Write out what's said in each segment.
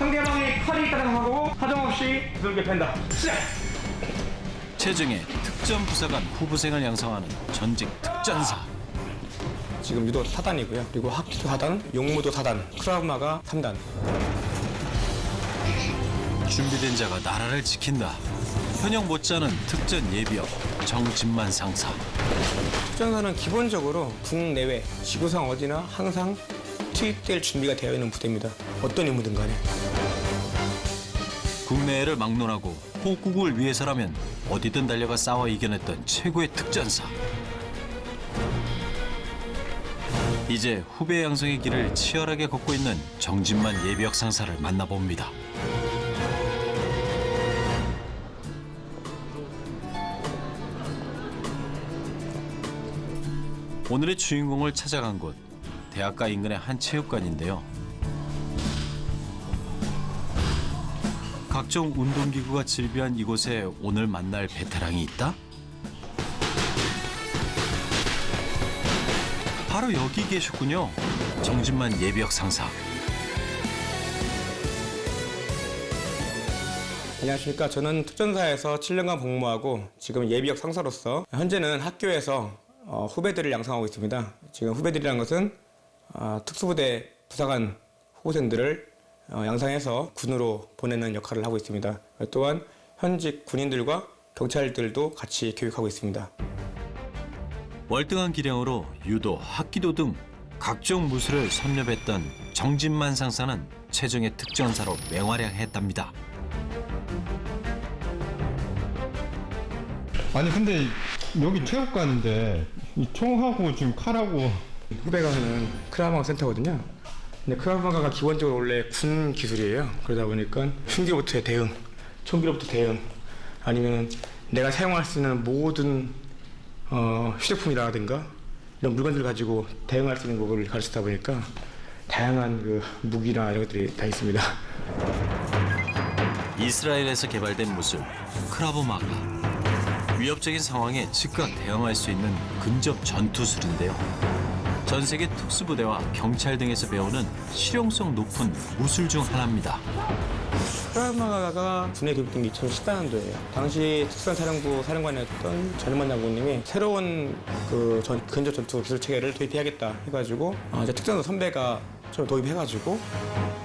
상대방이 칼이 있다고 하고 하정없이 두들겨 팬다. 시작! 체증의 특전 부사관 후보생을 양성하는 전직 특전사. 지금 유도 4단이고요. 그리고 합기도 4단, 용무도 4단, 크라우마가 3단. 준비된 자가 나라를 지킨다. 현역 못지않은 특전 예비역 정진만 상사. 특전사는 기본적으로 국내외, 지구상 어디나 항상 투입될 준비가 되어 있는 부대입니다. 어떤 임무든 간에. 국내외를 막론하고 호국을 위해서라면 어디든 달려가 싸워 이겨냈던 최고의 특전사. 이제 후배 양성의 길을 치열하게 걷고 있는 정진만 예비역 상사를 만나봅니다. 오늘의 주인공을 찾아간 곳, 대학가 인근의 한 체육관인데요. 각종 운동기구가 즐비한 이곳에 오늘 만날 베테랑이 있다? 바로 여기 계셨군요. 정진만 예비역 상사. 안녕하십니까. 저는 특전사에서 7년간 복무하고 지금 예비역 상사로서 현재는 학교에서 후배들을 양성하고 있습니다. 지금 후배들이란 것은 특수부대 부사관 후보생들을 양성해서 군으로 보내는 역할을 하고 있습니다. 또한 현직 군인들과 경찰들도 같이 교육하고 있습니다. 월등한 기량으로 유도, 합기도 등 각종 무술을 섭렵했던 정진만 상사는 최정예 특전사로 맹활약했답니다. 아니 근데 여기 체육관인데 이 총하고 지금 칼하고 후배가 하는 크라우마가 센터거든요. 근데 크라우마가가 기본적으로 원래 군 기술이에요. 그러다 보니까 흉기로부터의 대응, 총기로부터 대응, 아니면 내가 사용할 수 있는 모든 휴대폰이라든가 이런 물건들 가지고 대응할 수 있는 것을 가르치다 보니까 다양한 그 무기나 이런 것들이 다 있습니다. 이스라엘에서 개발된 무술 크라브마가. 위협적인 상황에 즉각 대응할 수 있는 근접 전투술인데요. 전 세계 특수부대와 경찰 등에서 배우는 실용성 높은 무술 중 하나입니다. 크라우마가가 군에 도입된 게 2014년도예요. 당시 특수사령부 사령관이었던 전현만 장군님이 새로운 그 근접 전투 기술 체계를 도입해야겠다 해가지고 이제 특전사 선배가 좀 도입해가지고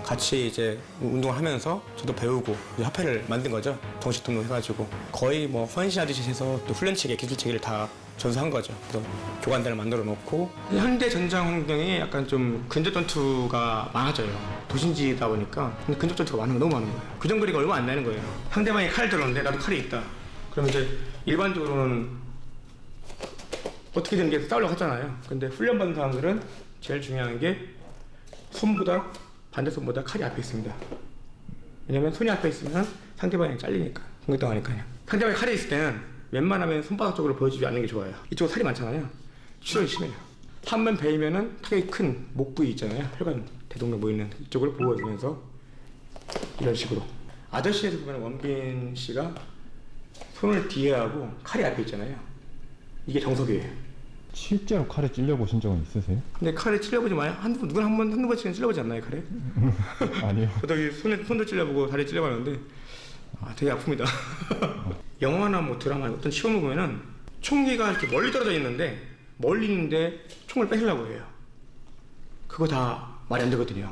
같이 이제 운동을 하면서 저도 배우고 협회를 만든 거죠. 정식 등록해가지고 거의 뭐 헌신하듯이 해서 또 훈련 체계, 기술 체계를 다 전수한 거죠. 그래서 교관단을 만들어 놓고 현대 전장 환경이 약간 좀 근접 전투가 많아져요. 도심지다 보니까 근데 근접 전투가 많은 거 너무 많은 거예요. 교정 거리가 얼마 안 나는 거예요. 상대방이 칼을 들었는데 나도 칼이 있다. 그러면 이제 일반적으로는 어떻게든 이게 싸우려고 하잖아요. 근데 훈련받은 사람들은 제일 중요한 게 손보다 반대손보다 칼이 앞에 있습니다. 왜냐면 손이 앞에 있으면 상대방이 잘리니까 공격당하니까요. 상대방이 칼이 있을 때는 웬만하면 손바닥 쪽으로 보여주지 않는 게 좋아요. 이쪽은 살이 많잖아요. 출혈이 심해요. 한 번 베이면은 타격이 큰 목 부위 있잖아요. 혈관 대동맥 모이는 이쪽을 보호해주면서 이런 식으로. 아저씨에서 보면 원빈 씨가 손을 뒤에 하고 칼이 앞에 있잖아요. 이게 정석이에요. 실제로 칼에 찔려보신 적은 있으세요? 근데 칼에 찔려보지 마요. 한두 번씩은 찔려보지 않나요, 칼에? 아니요. 저도 손도 찔려보고 다리 찔려봤는데 되게 아픕니다. 영화나 뭐 드라마 어떤 시험 보면은 총기가 이렇게 멀리 떨어져 있는데 멀리 있는데 총을 뺏으려고 해요. 그거 다 말이 안 되거든요.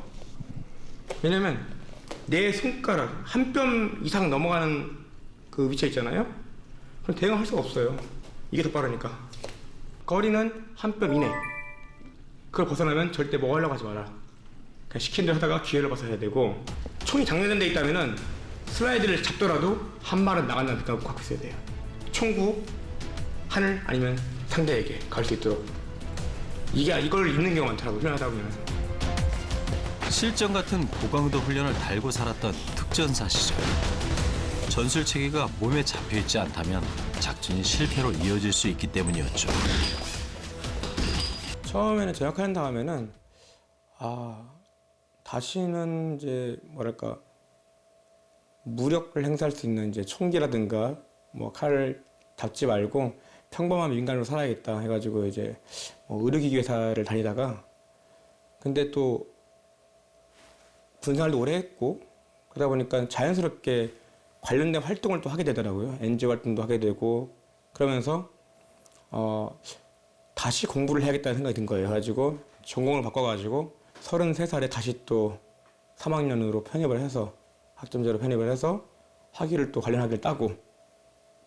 왜냐면 내 손가락 한 뼘 이상 넘어가는 그 위치에 있잖아요. 그럼 대응할 수가 없어요. 이게 더 빠르니까. 거리는 한 뼘 이내. 그걸 벗어나면 절대 뭐 하려고 하지 마라. 그냥 시킨 대로 하다가 기회를 봐서 해야 되고, 총이 장전된 데 있다면은 슬라이드를 잡더라도 한 발은 나간다는 생각을 갖고 있어야 돼요. 총구 하늘 아니면 상대에게 갈 수 있도록. 이걸 잊는 경우가 많더라고요. 훈련하다 보면. 실전 같은 고강도 훈련을 달고 살았던 특전사 시절. 전술 체계가 몸에 잡혀있지 않다면 작전이 실패로 이어질 수 있기 때문이었죠. 처음에는 전역하는 다음에는 다시는 이제 뭐랄까 무력을 행사할 수 있는 이제 총기라든가 뭐 칼을 잡지 말고 평범한 민간으로 살아야겠다 해가지고 이제 의료기기 회사를 다니다가 근데 또 군생활도 오래 했고 그러다 보니까 자연스럽게 관련된 활동을 또 하게 되더라고요. NGO 활동도 하게 되고 그러면서 다시 공부를 해야겠다는 생각이 든 거예요. 그래가지고 전공을 바꿔가지고 33살에 다시 또 3학년으로 편입을 해서 학점제로 편입을 해서 학위를 또 관련 학위를 따고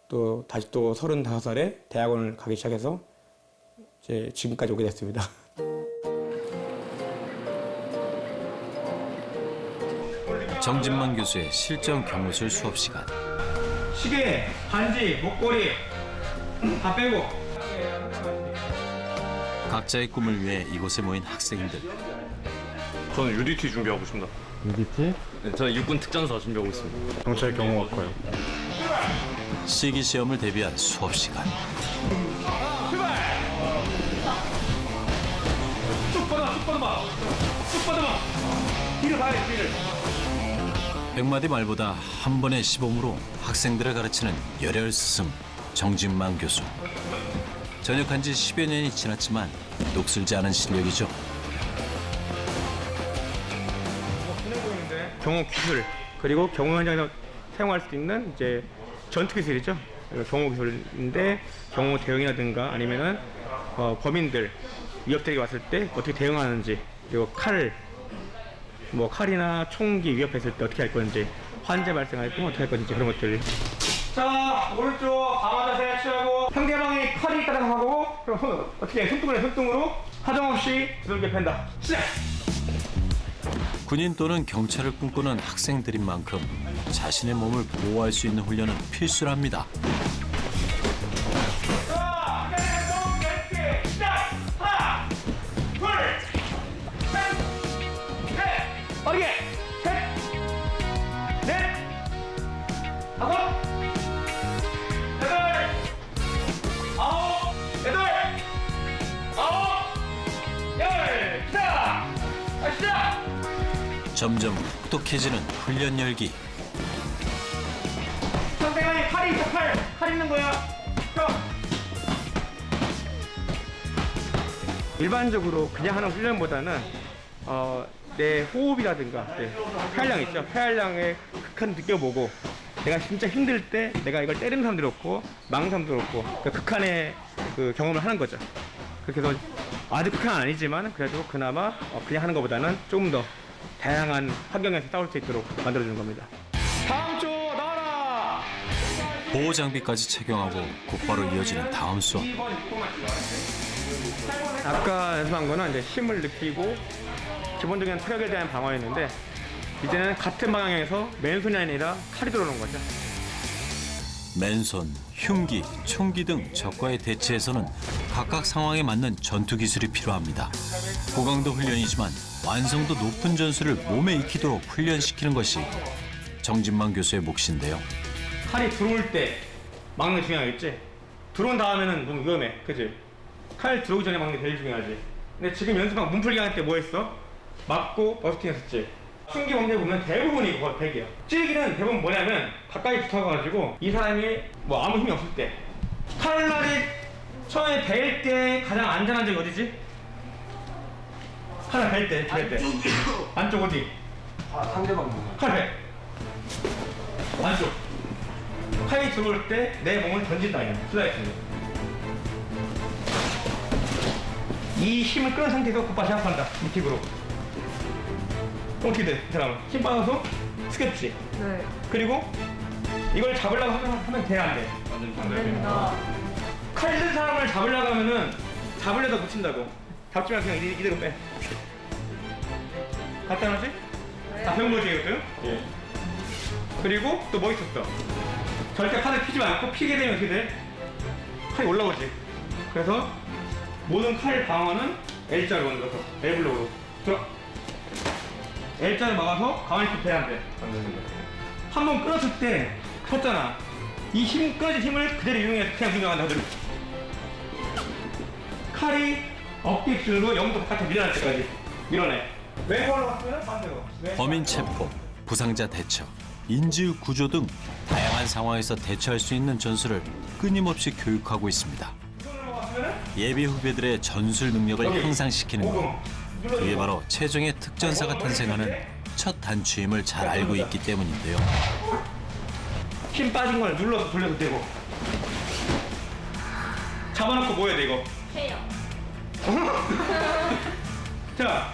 또 다시 또 35살에 대학원을 가기 시작해서 이제 지금까지 오게 됐습니다. 정진만 교수의 실전 경호술 수업 시간. 시계, 반지, 목걸이 다 빼고 각자의 꿈을 위해 이곳에 모인 학생들. 저는 UDT 준비하고 있습니다. UDT? 네, 저는 육군 특전사 준비하고 있습니다. 경찰 경호학과요. 실기 시험을 대비한 수업 시간. 쭉 뻗어봐 뒤를 봐야 돼 뒤를. 100마디 말보다 한 번의 시범으로 학생들을 가르치는 열혈 스승 정진만 교수. 전역한 지 10여 년이 지났지만 녹슬지 않은 실력이죠. 경호 기술 그리고 경호 현장에서 사용할 수 있는 이제 전투 기술이죠. 경호 기술인데 경호 대응이라든가 아니면은 범인들 위협들이 왔을 때 어떻게 대응하는지 그리고 칼이나 총기 위협했을 때 어떻게 할 건지 환자 발생할 때 어떻게 할 건지 그런 것들. 자 오른쪽 강화 자세 취하고 상대방이 칼이 있다고 하고 그럼 어떻게 해? 손등으로 하정없이 두들겨 팬다. 시작. 군인 또는 경찰을 꿈꾸는 학생들인 만큼 자신의 몸을 보호할 수 있는 훈련은 필수랍니다. 빠르게! 셋! 넷! 다섯! 여덟! 아홉! 열! 시작! 시작! 점점 혹독해지는 훈련 열기. 상대방이 칼이 있어, 칼 있는 거야. 펴! 일반적으로 그냥 하는 훈련보다는 내 호흡이라든가 폐활량 있죠. 폐활량의 극한 느껴보고 내가 진짜 힘들 때 내가 이걸 때리는 사람도 그렇고 막는 사람도 그렇고 그 극한의 그 경험을 하는 거죠. 그렇게 해서 아주 극한은 아니지만 그래도 그나마 그냥 하는 것보다는 조금 더 다양한 환경에서 싸울 수 있도록 만들어주는 겁니다. 다음 주 나와라! 보호 장비까지 착용하고 곧바로 이어지는 다음 수업. 아까 연습한 거는 이제 힘을 느끼고 기본적인 체력에 대한 방어였는데 이제는 같은 방향에서 맨손이 아니라 칼이 들어오는 거죠. 맨손, 흉기, 총기 등 적과의 대치에서는 각각 상황에 맞는 전투 기술이 필요합니다. 고강도 훈련이지만 완성도 높은 전술을 몸에 익히도록 훈련시키는 것이 정진만 교수의 몫인데요. 칼이 들어올 때 막는 게 중요하겠지? 들어온 다음에는 너무 위험해, 그치? 칼 들어오기 전에 막는 게 제일 중요하지. 근데 지금 연습한 문풀기 할 때 뭐 했어? 맞고 버스팅 했었지. 흉기 범죄 보면 대부분이 그거 100이야. 찌르기는 대부분 뭐냐면 가까이 붙어가지고 이 사람이 뭐 아무 힘이 없을 때 칼날이 처음에 베일 때 가장 안전한 적이 어디지? 칼을 베일 때. 안쪽 어디? 상대방 보면. 칼 배. 안쪽. 칼이 들어올 때 내 몸을 던진다 이거. 슬라이스는. 이 힘을 끄는 상태에서 곧바로 제압한다. 이 킥으로. 어떻게 돼? 이 사람은 힘 빠져서 스케치. 네. 그리고 이걸 잡으려고 하면 돼, 안 돼? 안 됩니다. 칼 든 사람을 잡으려고 하면은 잡으려다 못 친다고. 잡지 말고 그냥 이대로 빼. 간단하지? 다 배운 거지 이것도요? 예. 그리고 또 뭐 있었어? 절대 칼을 피지 말고 피게 되면 어떻게 돼? 칼이 올라오지. 그래서 모든 칼 방어는 L자로 만들어서 L블록으로 들어. L자를 막아서 가만히 있으면 돼야 안 돼. 한 번 끊었을 때 섰잖아. 이 힘, 끊어진 힘을 그대로 이용해서 그냥 공격한다. 그대로. 칼이 어깨 줄로 0도 바깥에 밀어낼 때까지 밀어내. 왼손으로 왔으면 반대로. 범인 체포, 부상자 대처, 인질 구조 등 다양한 상황에서 대처할 수 있는 전술을 끊임없이 교육하고 있습니다. 예비 후배들의 전술 능력을 향상시키는 것. 그게 바로 최종의 특전사가 탄생하는 첫 단추임을 잘 알고 있기 때문인데요. 힘 빠진 걸 눌러서 돌려도 되고. 잡아놓고 뭐 해야 돼 이거? 해요. 자,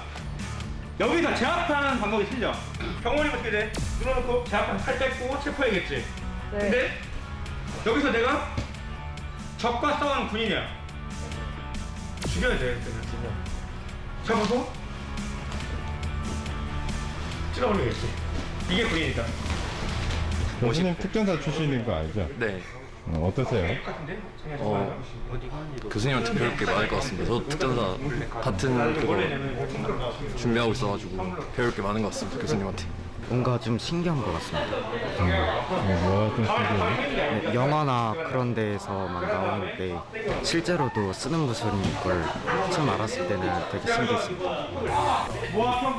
여기서 제압하는 방법이 틀려. 경원이 어떻게 돼? 눌러놓고 제압하면 팔 뺏고 체포해야겠지. 네. 근데 여기서 내가 적과 싸우는 군인이야. 죽여야 돼. 잡아서 찔러버리겠지. 이게 군인이다. 교수님 특전사 출신인 거 알죠? 네. 어떠세요? 교수님한테 배울 게 많을 것 같습니다. 저도 특전사 같은 그거 준비하고 있어가지고 배울 게 많은 것 같습니다. 교수님한테. 뭔가 좀 신기한 것 같습니다. 뭐가 좀 신기해요? 네, 영화나 그런 데에서만 나오는데 실제로도 쓰는 무술인 걸 처음 알았을 때는 되게 신기했습니다.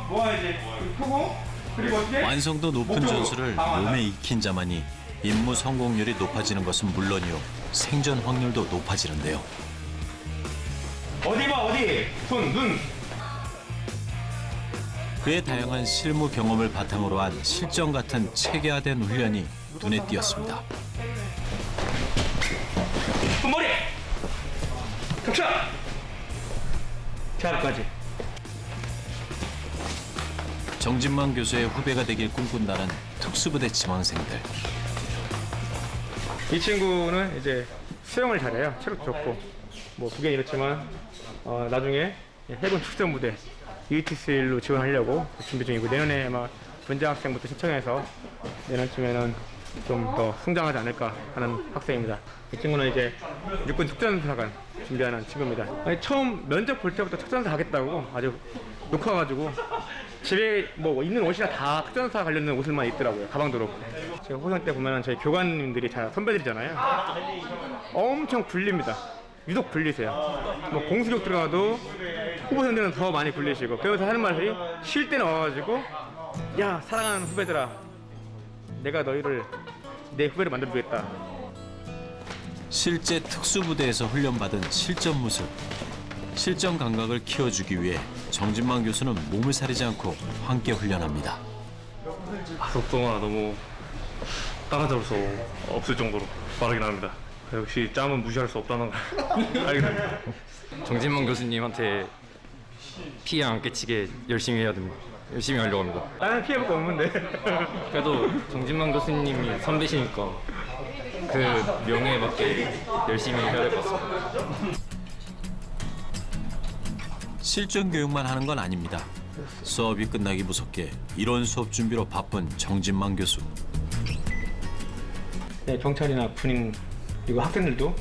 모아야지. 푸고 그리고 어떻게? 완성도 높은 전술을 몸에 익힌 자만이 임무 성공률이 높아지는 것은 물론이요. 생존 확률도 높아지는데요. 어디 봐 어디. 손, 눈. 그의 다양한 실무 경험을 바탕으로 한 실전 같은 체계화된 훈련이 눈에 띄었습니다. 손머리. 격차. 제압까지. 정진만 교수의 후배가 되길 꿈꾼다는 특수부대 지망생들. 이 친구는 이제 수영을 잘해요. 체력도 좋고 뭐 그게 이렇지만 나중에 해군 특전부대 UTC로 지원하려고 준비 중이고 내년에 아마 분장학생부터 신청해서 내년쯤에는 좀 더 성장하지 않을까 하는 학생입니다. 이 친구는 이제 육군 특전사관 준비하는 친구입니다. 아니, 처음 면접 볼 때부터 특전사 하겠다고 아주 욕해가지고 집에 뭐 있는 옷이나 다 특전사 관련된 옷을만 입더라고요. 가방도 그렇고. 제가 호상 때 보면 저희 교관님들이 다 선배들이잖아요. 엄청 굴립니다. 유독 굴리세요. 뭐 공수교 들어가도 후보생들은 더 많이 굴리시고 그러면서 하는 말이 쉴 때는 와가지고 야 사랑하는 후배들아 내가 너희를 내 후배를 만들어주겠다. 실제 특수부대에서 훈련받은 실전 무술. 실전 감각을 키워주기 위해 정진만 교수는 몸을 사리지 않고 함께 훈련합니다. 속도가 너무 따라잡을 수 없을 정도로 빠르긴 합니다. 역시 짬은 무시할 수 없다는 걸 알게 됩니다. 정진만 교수님한테 피해 안 끼치게 열심히 해야 됩니다. 열심히 하려고 합니다. 나는 피해볼 거 없는데. 그래도 정진만 교수님이 선배시니까 그 명예에 맞게 열심히 해야 될 것 같습니다. 실전 교육만 하는 건 아닙니다. 수업이 끝나기 무섭게 이론 수업 준비로 바쁜 정진만 교수. 네, 경찰이나 군인 그리고 학생들도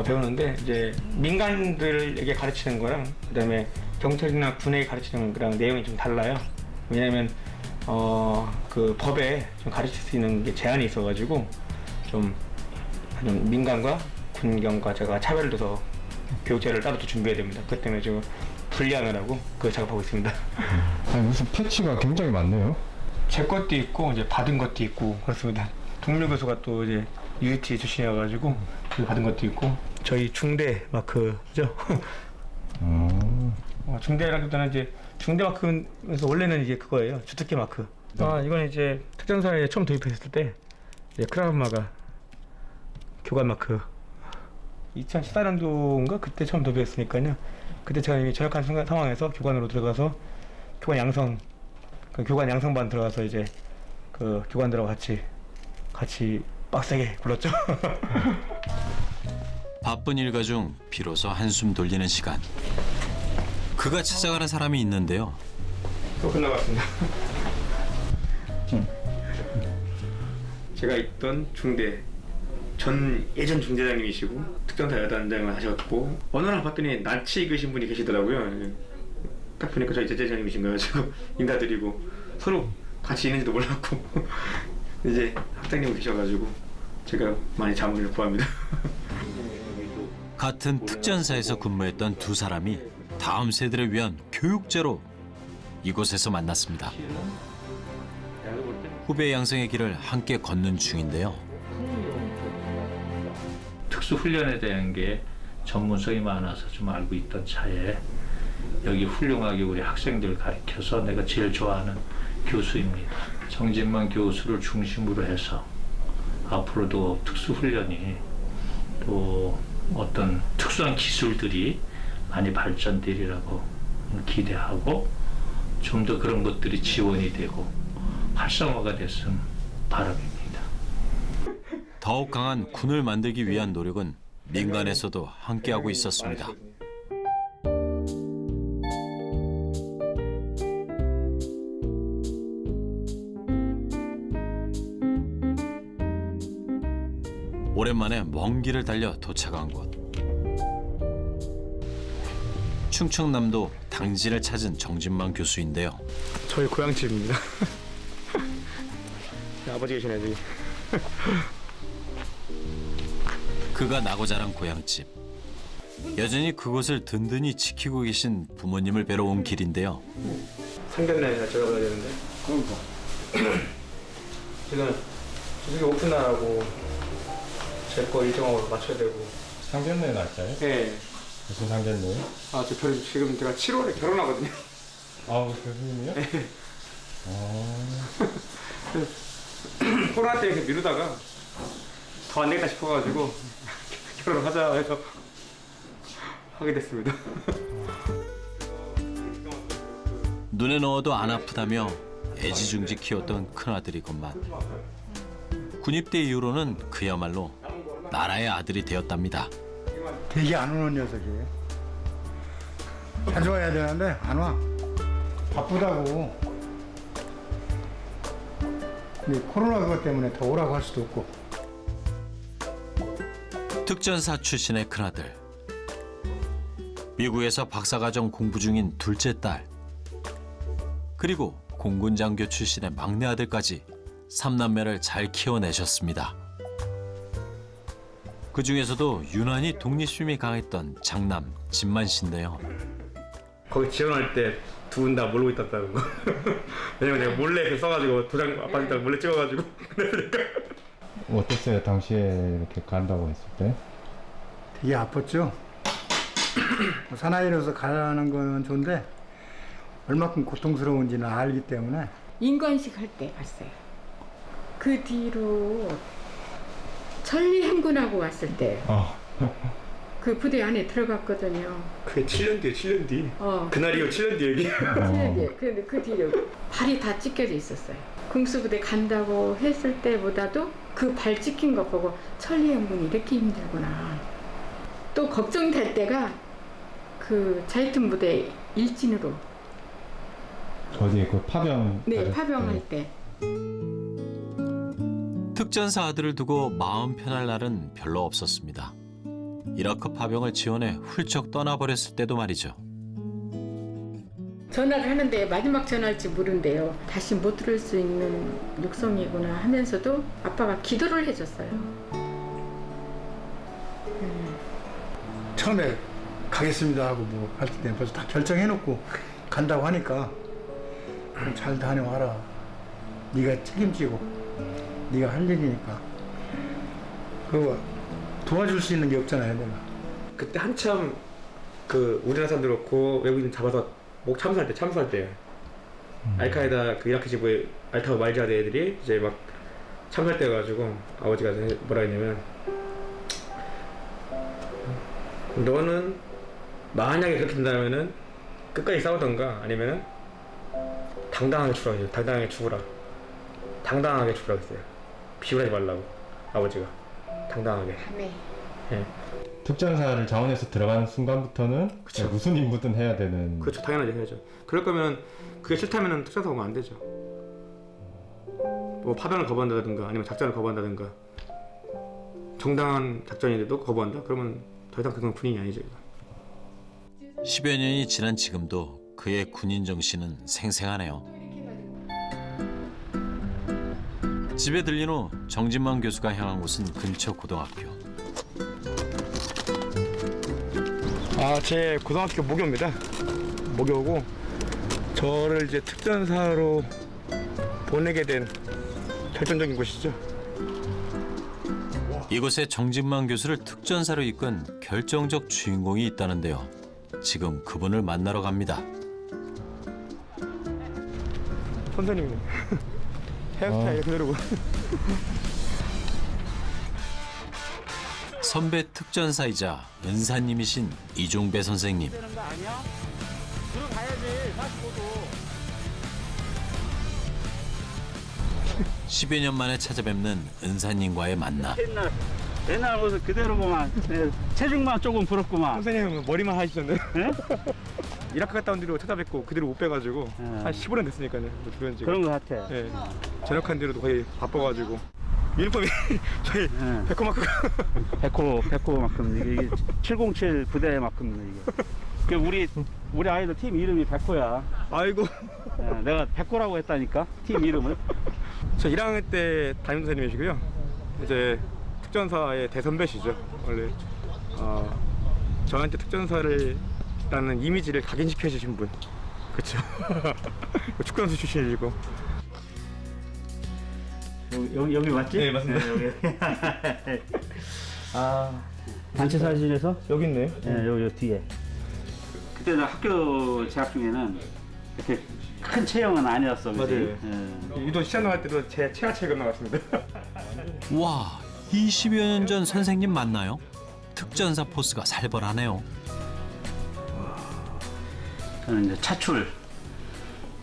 배우는데 이제 민간들에게 가르치는 거랑 그다음에 경찰이나 군에게 가르치는 거랑 내용이 좀 달라요. 왜냐하면 그 법에 좀 가르칠 수 있는 게 제한이 있어가지고 좀 민간과 군경과 제가 차별을 둬서 교재를 따로 또 준비해야 됩니다. 그것 때문에 지금 분리하느라고 그 작업하고 있습니다. 아니, 무슨 패치가 굉장히 많네요. 제 것도 있고 이제 받은 것도 있고 그렇습니다. 동료 교수가 또 이제 UT 출신이어가지고 그 받은 것도 있고 저희 중대 마크죠. 중대라기보다는 이제 중대 마크에서 원래는 이제 그거예요. 주특기 마크. 이건 이제 특전사에 처음 도입했을 때 이제 크라브마가 교관 마크. 2014년도인가 그때 처음 도입했으니까요. 그때 제가 이미 전역한 상황에서 교관으로 들어가서 교관 양성, 그 교관 양성반 들어가서 이제 그 교관들하고 같이 빡세게 굴렀죠. 바쁜 일과 중 비로소 한숨 돌리는 시간. 그가 찾아가는 사람이 있는데요. 또 끝나갔습니다. 제가 있던 중대 예전 중대장님이시고 특전사 여단장을 하셨고 어느 날 봤더니 낯이 익으신 분이 계시더라고요. 딱 보니까 저희 제재장님이신 거예요. 지금 인사드리고 서로 같이 있는지도 몰랐고 이제 학장님 계셔가지고 제가 많이 자문을 구합니다. 같은 특전사에서 근무했던 두 사람이 다음 세대를 위한 교육제로 이곳에서 만났습니다. 후배 양성의 길을 함께 걷는 중인데요. 특수훈련에 대한 게 전문성이 많아서 좀 알고 있던 차에 여기 훌륭하게 우리 학생들 가르쳐서 내가 제일 좋아하는 교수입니다. 정진만 교수를 중심으로 해서 앞으로도 특수훈련이 또 어떤 특수한 기술들이 많이 발전되리라고 기대하고 좀 더 그런 것들이 지원이 되고 활성화가 됐으면 바람입니다. 더욱 강한 군을 만들기 위한 노력은 민간에서도 함께하고 있었습니다. 오랜만에 먼 길을 달려 도착한 곳. 충청남도 당진을 찾은 정진만 교수인데요. 저희 고향집입니다. 아버지 계시네 저기. 그가 나고 자란 고향집. 여전히 그곳을 든든히 지키고 계신 부모님을 뵈러 온 길인데요. 상견례 제가 봐야 되는데. 그러니까. 지금 저기 오픈 날하고 제 거 일정하고 맞춰야 되고. 상견례 날짜요? 네. 무슨 상견례요? 아, 지금 제가 7월에 결혼하거든요. 아, 교수님이요? 코로나 때문에 이렇게 미루다가 더 안 되겠다 싶어가지고 결혼하자 해서 하게 됐습니다. 눈에 넣어도 안 아프다며 애지중지 키웠던 큰아들이건만 군입대 이후로는 그야말로 나라의 아들이 되었답니다. 되게 안 오는 녀석이에요. 자주 와야 되는데 안 와. 바쁘다고. 근데 코로나 그것 때문에 더 오라고 할 수도 없고. 특전사 출신의 큰아들. 미국에서 박사과정 공부 중인 둘째 딸. 그리고 공군장교 출신의 막내 아들까지 3남매를 잘 키워내셨습니다. 그 중에서도 유난히 독립심이 강했던 장남 진만 씨인데요. 거기 지원할 때 두 분 다 모르고 있었다는 거. 왜냐면 내가 몰래 써가지고 도장 아빠한테 몰래 찍어가지고. 어땠어요? 당시에 이렇게 간다고 했을 때? 되게 아팠죠. 사나이로서 가라는 거는 좋은데 얼마큼 고통스러운지는 알기 때문에. 인관식 할 때 갔어요. 그 뒤로 천리행군하고 왔을 때 그 부대 안에 들어갔거든요. 그게 7년 뒤에 7년 뒤. 그날이요 7년 뒤 얘기. 7년 뒤에. 근데 그 뒤로 발이 다 찢겨져 있었어요. 궁수부대 간다고 했을 때보다도 그 발 찢긴 거 보고 천리행군이 이렇게 힘들구나. 또 걱정될 때가 그 자이툰 부대 일진으로. 어디 그 파병? 네, 파병할 때. 특전사 아들을 두고 마음 편할 날은 별로 없었습니다. 이라크 파병을 지원해 훌쩍 떠나버렸을 때도 말이죠. 전화를 하는데 마지막 전화일지 모른대요. 다시 못 들을 수 있는 육성이구나 하면서도 아빠가 기도를 해줬어요. 처음에 가겠습니다 하고 뭐 할 때 벌써 다 결정해놓고 간다고 하니까 그럼 잘 다녀와라. 네가 책임지고 네가 할 일이니까. 그거 도와줄 수 있는 게 없잖아요, 내가. 그때 한참 그 우리나라 사람들 그렇고 외국인 잡아서 목 참수할 때예요. 알카에다 그 이라크 지부에 알타브 말지아드 애들이 이제 막 참수할 때여가지고 아버지가 뭐라 했냐면 너는 만약에 그렇게 된다면은 끝까지 싸우던가 아니면은 당당하게 죽으라. 당당하게 죽으라. 당당하게 죽으라 했어요. 비굴하지 말라고 아버지가. 당당하게. 네. 예. 특전사를 자원해서 들어가는 순간부터는 그쵸. 무슨 임무든 해야 되는. 그렇죠. 당연하게 해야죠. 그럴 거면 그게 싫다면은 특전사 오면 안 되죠. 뭐 파병을 거부한다든가 아니면 작전을 거부한다든가 정당한 작전인데도 거부한다? 그러면 더 이상 그건 군인이 아니죠. 10여 년이 지난 지금도 그의 군인 정신은 생생하네요. 집에 들린 후 정진만 교수가 향한 곳은 근처 고등학교. 아, 제 고등학교 모교입니다. 모교고 저를 이제 특전사로 보내게 된 결정적인 곳이죠. 이곳에 정진만 교수를 특전사로 이끈 결정적 주인공이 있다는데요. 지금 그분을 만나러 갑니다. 선생님이네. 헤어스타일 그대로고. 선배 특전사이자 은사님이신 이종배 선생님. 10여 년 만에 찾아뵙는 은사님과의 만남. 옛날 모습 그대로구만. 네, 체중만 조금 불었구만. 선생님은 머리만 하시던데. 네? 이라크 갔다 온 뒤로 찾아뵙고 그대로 못 빼가지고 한 15년 됐으니까요. 뭐 주변 지금. 그런 것 같아. 예. 전역한 뒤로도 거의 바빠가지고 유니폼이 저희 백호마크. 백호만큼 이게 707 부대만큼 이게. 우리 아이들 팀 이름이 백호야. 아이고. 네, 내가 백호라고 했다니까 팀 이름을. 저 1학년 때 담임 선생님이시고요. 이제 특전사의 대선배시죠. 원래 저한테 특전사라는 이미지를 각인시켜 주신 분. 그렇죠. 축구 선수 출신이시고. 여기 맞지? 네, 맞습니다. 여기. 단체 사진에서 여기 있네요. 네, 여기 뒤에. 그때 나 학교 재학 중에는 이렇게 큰 체형은 아니었어. 그치? 맞아요. 유도 시합 나갈 때도 제 체하 체급 나갔습니다. 와, 20여 년 전 선생님 맞나요? 특전사 포스가 살벌하네요. 저는 이제 차출.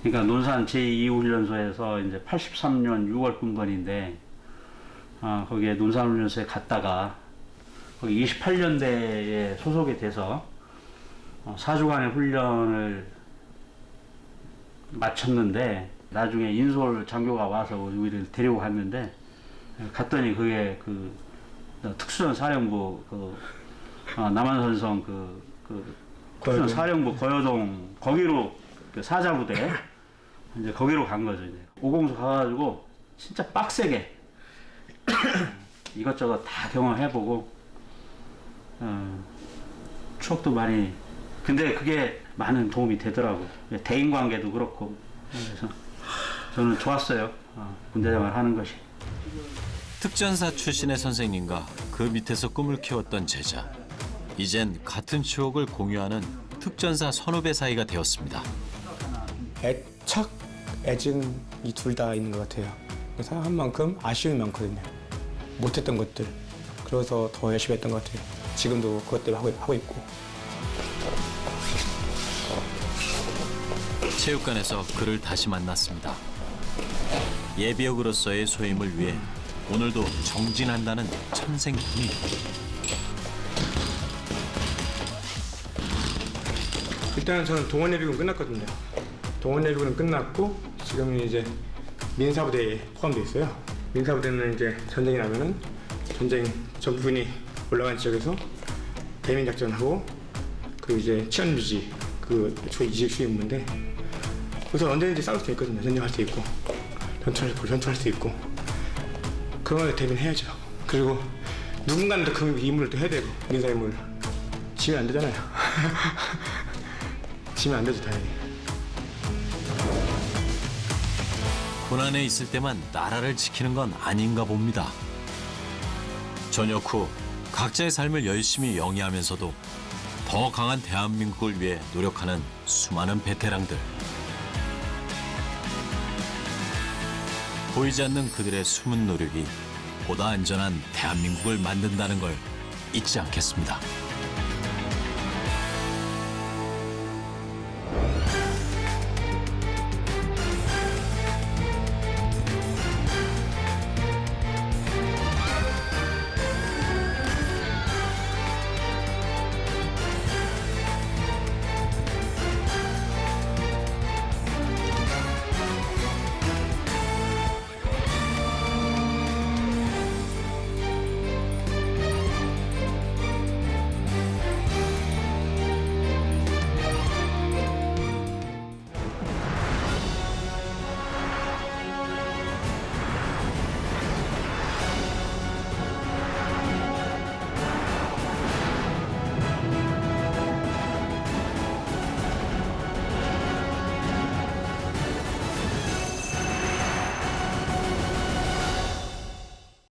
그러니까 논산 제2훈련소에서 이제 83년 6월 군번인데, 거기에 논산훈련소에 갔다가 거기 28년대에 소속이 돼서 4주간의 훈련을 마쳤는데, 나중에 인솔 장교가 와서 우리를 데리고 갔는데, 갔더니 그게 특수전 사령부 남한선성 특수전 사령부 거여동 거기로 사자부대 이제 거기로 간 거죠. 이제 5공수 가가지고 진짜 빡세게 이것저것 다 경험해보고 추억도 많이. 근데 그게 많은 도움이 되더라고. 대인관계도 그렇고. 그래서 저는 좋았어요. 군대 생활 하는 것이. 특전사 출신의 선생님과 그 밑에서 꿈을 키웠던 제자. 이젠 같은 추억을 공유하는 특전사 선후배 사이가 되었습니다. 애착, 애증 이 둘 다 있는 것 같아요. 생각한 만큼 아쉬움이 많거든요. 못했던 것들. 그래서 더 열심히 했던 것 같아요. 지금도 그것 때문에 하고 있고. 체육관에서 그를 다시 만났습니다. 예비역으로서의 소임을 위해 오늘도 정진한다는 천생군인. 일단은 저는 동원예비군 끝났거든요. 동원예비군은 끝났고 지금은 이제 민사부대에 포함되어 있어요. 민사부대는 이제 전쟁이 나면은 전부군이 올라간 지역에서 대민 작전하고 그리고 이제 치안 유지 이직 수임무인데 그래서 언제든지 싸울 수 있거든요. 전쟁할 수 있고 전투할 수 있고 그런 걸 대비해야죠. 그리고 누군가는 또 그 임무를 또 해야 되고 민사 임무를 지면 안 되잖아요. 지면 안 되죠, 당연히. 고난에 있을 때만 나라를 지키는 건 아닌가 봅니다. 전역 후 각자의 삶을 열심히 영위하면서도 더 강한 대한민국을 위해 노력하는 수많은 베테랑들. 보이지 않는 그들의 숨은 노력이 보다 안전한 대한민국을 만든다는 걸 잊지 않겠습니다.